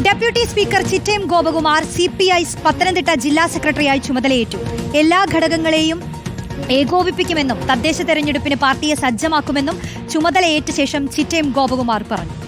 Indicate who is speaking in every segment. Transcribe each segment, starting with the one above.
Speaker 1: Deputy speaker Chittayam Gopakumar CPI Pathanamthitta ജില്ലാ സെക്രട്ടറിയായി ചുമതലയേറ്റു. എല്ലാ ഘടകങ്ങളെയും ഏകോപിപ്പിക്കുമെന്നും തദ്ദേശ തെരഞ്ഞെടുപ്പിന് പാർട്ടിയെ സജ്ജമാക്കുമെന്നും ചുമതലയേറ്റ ശേഷം ചിറ്റയം ഗോപകുമാർ പറഞ്ഞു.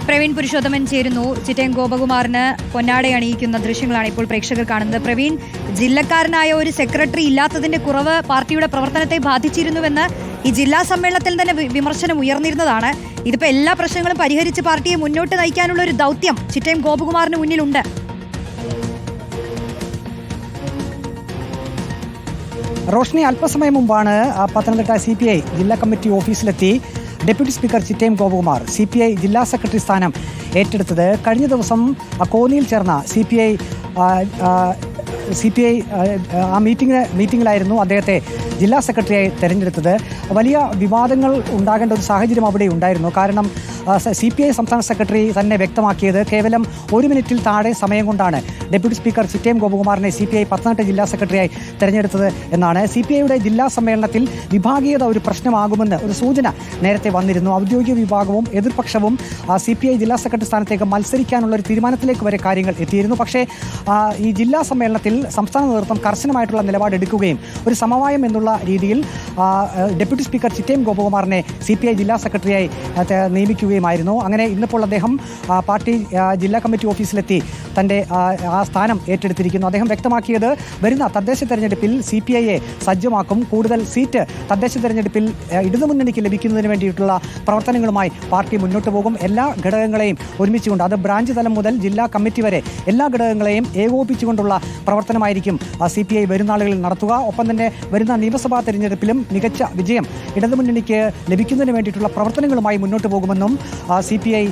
Speaker 1: പ്രവീൺ പുരുഷോത്തമൻ ചേരുന്നു. ചിറ്റയം ഗോപകുമാറിന് പൊന്നാട അണിയിക്കുന്ന ദൃശ്യങ്ങളാണ് ഇപ്പോൾ പ്രേക്ഷകർ കാണുന്നത്. പ്രവീൺ, ജില്ലക്കാരനായ ഒരു സെക്രട്ടറി ഇല്ലാത്തതിന്റെ കുറവ് പാർട്ടിയുടെ പ്രവർത്തനത്തെ ബാധിച്ചിരുന്നുവെന്ന് ഈ ജില്ലാ സമ്മേളനത്തിൽ തന്നെ വിമർശനം ഉയർന്നിരുന്നതാണ്. ഇതിപ്പോൾ എല്ലാ പ്രശ്നങ്ങളും പരിഹരിച്ച് പാർട്ടിയെ മുന്നോട്ട് നയിക്കാനുള്ള ഒരു ദൗത്യം ചിറ്റയം ഗോപകുമാറിന് മുന്നിലുണ്ട്.
Speaker 2: റോഷ്നി, അല്പസമയം മുമ്പാണ് പത്തനംതിട്ട CPI ജില്ലാ കമ്മിറ്റി ഓഫീസിലെത്തി deputy speaker Chittayam Gopakumar CPI ജില്ലാ സെക്രട്ടറി സ്ഥാനം ഏറ്റെടുത്തത്. കഴിഞ്ഞ ദിവസം കോന്നിയിൽ ചേർന്ന CPI ആ മീറ്റിംഗിലായിരുന്നു അദ്ദേഹത്തെ ജില്ലാ സെക്രട്ടറിയായി തെരഞ്ഞെടുത്തത്. വലിയ വിവാദങ്ങൾ ഉണ്ടാകേണ്ട ഒരു സാഹചര്യം അവിടെ ഉണ്ടായിരുന്നു. കാരണം CPI സംസ്ഥാന സെക്രട്ടറി തന്നെ വ്യക്തമാക്കിയത് കേവലം 1 മിനിറ്റിൽ താഴെ സമയം കൊണ്ടാണ് ഡെപ്യൂട്ടി സ്പീക്കർ ചിറ്റയം ഗോപകുമാറിനെ CPI പത്തനംതിട്ട ജില്ലാ സെക്രട്ടറിയായി തെരഞ്ഞെടുത്തത് എന്നാണ്. CPIയുടെ ജില്ലാ സമ്മേളനത്തിൽ വിഭാഗീയത ഒരു പ്രശ്നമാകുമെന്ന് ഒരു സൂചന നേരത്തെ വന്നിരുന്നു. ഔദ്യോഗിക വിഭാഗവും എതിർപക്ഷവും CPI ജില്ലാ സെക്രട്ടറി സ്ഥാനത്തേക്ക് മത്സരിക്കാനുള്ള ഒരു തീരുമാനത്തിലേക്ക് വരെ കാര്യങ്ങൾ എത്തിയിരുന്നു. പക്ഷേ ഈ ജില്ലാ സമ്മേളനത്തിൽ സംസ്ഥാന നേതൃത്വം കർശനമായിട്ടുള്ള നിലപാടെടുക്കുകയും ഒരു സമവായം എന്നുള്ള രീതിയിൽ ഡെപ്യൂട്ടി സ്പീക്കർ ചിറ്റയം ഗോപകുമാറിനെ CPI ജില്ലാ സെക്രട്ടറിയായി നിയമിക്കുകയുമായിരുന്നു. അങ്ങനെ ഇന്നിപ്പോൾ അദ്ദേഹം പാർട്ടി ജില്ലാ കമ്മിറ്റി ഓഫീസിലെത്തി തൻ്റെ ആ സ്ഥാനം ഏറ്റെടുത്തിരിക്കുന്നു. അദ്ദേഹം വ്യക്തമാക്കിയത് വരുന്ന തദ്ദേശ തെരഞ്ഞെടുപ്പിൽ CPIയെ സജ്ജമാക്കും, കൂടുതൽ സീറ്റ് തദ്ദേശ തെരഞ്ഞെടുപ്പിൽ ഇടതുമുന്നണിക്ക് ലഭിക്കുന്നതിന് വേണ്ടിയിട്ടുള്ള പ്രവർത്തനങ്ങളുമായി പാർട്ടി മുന്നോട്ട് പോകും. എല്ലാ ഘടകങ്ങളെയും ഒരുമിച്ചുകൊണ്ട്, അത് ബ്രാഞ്ച് തലം മുതൽ ജില്ലാ കമ്മിറ്റി വരെ എല്ലാ ഘടകങ്ങളെയും ഏകോപിപ്പിച്ചുകൊണ്ടുള്ള പ്രവർത്തനമായിരിക്കും CPI വരുന്ന നാളുകളിൽ നടത്തുക. ഒപ്പം തന്നെ വരുന്ന നിയമസഭാ തെരഞ്ഞെടുപ്പിലും മികച്ച വിജയം ഇടതുമുന്നണിക്ക് ലഭിക്കുന്നതിന് വേണ്ടിയിട്ടുള്ള പ്രവർത്തനങ്ങളുമായി മുന്നോട്ട് പോകുമെന്നും CPI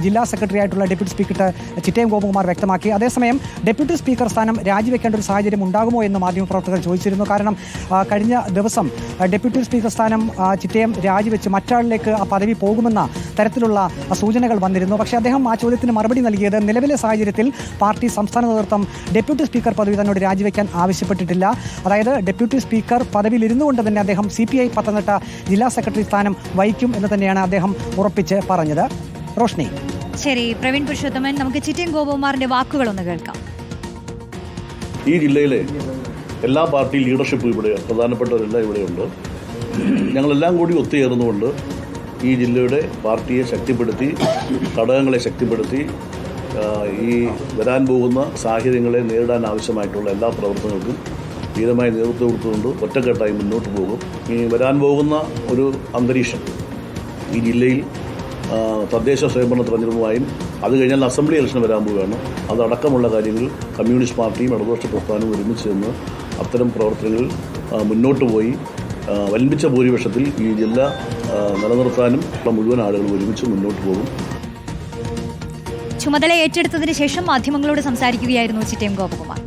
Speaker 2: ജില്ലാ സെക്രട്ടറി ആയിട്ടുള്ള ഡെപ്യൂട്ടി സ്പീക്കർ ചിറ്റയം ഗോപകുമാർ വ്യക്തമാക്കി. അതേസമയം ഡെപ്യൂട്ടി സ്പീക്കർ സ്ഥാനം രാജിവെക്കേണ്ട ഒരു സാഹചര്യം ഉണ്ടാകുമോ എന്ന് മാധ്യമപ്രവർത്തകർ ചോദിച്ചിരുന്നു. കാരണം കഴിഞ്ഞ ദിവസം ഡെപ്യൂട്ടി സ്പീക്കർ സ്ഥാനം ചിറ്റയം രാജിവെച്ച് മറ്റാളിലേക്ക് ആ പദവി പോകുമെന്ന തരത്തിലുള്ള സൂചനകൾ വന്നിരുന്നു. പക്ഷേ അദ്ദേഹം ആ ചോദ്യത്തിന് മറുപടി നൽകിയത് നിലവിലെ സാഹചര്യത്തിൽ പാർട്ടി സംസ്ഥാന നേതൃത്വം ഡെപ്യൂട്ടി സ്പീക്കർ പദവി തന്നോട് രാജിവെക്കാൻ ആവശ്യപ്പെട്ടിട്ടില്ല. അതായത് ഡെപ്യൂട്ടി സ്പീക്കർ പദവിയിൽ ഇരുന്നുകൊണ്ട് തന്നെ അദ്ദേഹം CPI പത്തനംതിട്ട ജില്ലാ സെക്രട്ടറി സ്ഥാനം വഹിക്കും എന്ന് തന്നെയാണ് അദ്ദേഹം ഉറപ്പിച്ച് പറഞ്ഞത്. റോഷ്നി.
Speaker 1: ശരി, പ്രവീൺ പുരുഷോത്തമൻ, നമുക്ക് ചിറ്റയം ഗോപകുമാറിന്റെ വാക്കുകളൊന്ന് കേൾക്കാം.
Speaker 3: ഈ ജില്ലയിലെ എല്ലാ പാർട്ടി ലീഡർഷിപ്പും ഇവിടെ, പ്രധാനപ്പെട്ടവരെല്ലാം ഇവിടെയുണ്ട്. ഞങ്ങളെല്ലാം കൂടി ഒത്തുചേർന്നുകൊണ്ട് ഈ ജില്ലയുടെ പാർട്ടിയെ ശക്തിപ്പെടുത്തി, ഘടകങ്ങളെ ശക്തിപ്പെടുത്തി, ഈ വരാൻ പോകുന്ന സാഹചര്യങ്ങളെ നേരിടാൻ ആവശ്യമായിട്ടുള്ള എല്ലാ പ്രവർത്തനങ്ങൾക്കും ധീരമായി നേതൃത്വം കൊടുത്തുകൊണ്ട് ഒറ്റക്കെട്ടായി മുന്നോട്ട് പോകും. ഈ വരാൻ പോകുന്ന ഒരു അന്തരീക്ഷം ഈ ജില്ലയിൽ തദ്ദേശ സ്വയംഭരണ തെരഞ്ഞെടുപ്പുമായും അത് കഴിഞ്ഞാൽ അസംബ്ലി ഇലക്ഷൻ വരാൻ പോവുകയാണ്. അതടക്കമുള്ള കാര്യങ്ങൾ കമ്മ്യൂണിസ്റ്റ് പാർട്ടിയും ഇടതുപക്ഷ പ്രസ്ഥാനവും ഒരുമിച്ച് നിന്ന് അത്തരം പ്രവർത്തനങ്ങളിൽ മുന്നോട്ട് പോയി വൻപിച്ച ഭൂരിപക്ഷത്തിൽ ഈ ജില്ല നിലനിർത്താനും മുഴുവൻ ആളുകൾ ഒരുമിച്ച് മുന്നോട്ട് പോകും.
Speaker 1: ചുമതല ഏറ്റെടുത്തതിന് ശേഷം മാധ്യമങ്ങളോട് സംസാരിക്കുകയായിരുന്നു ചിറ്റയം ഗോപകുമാർ.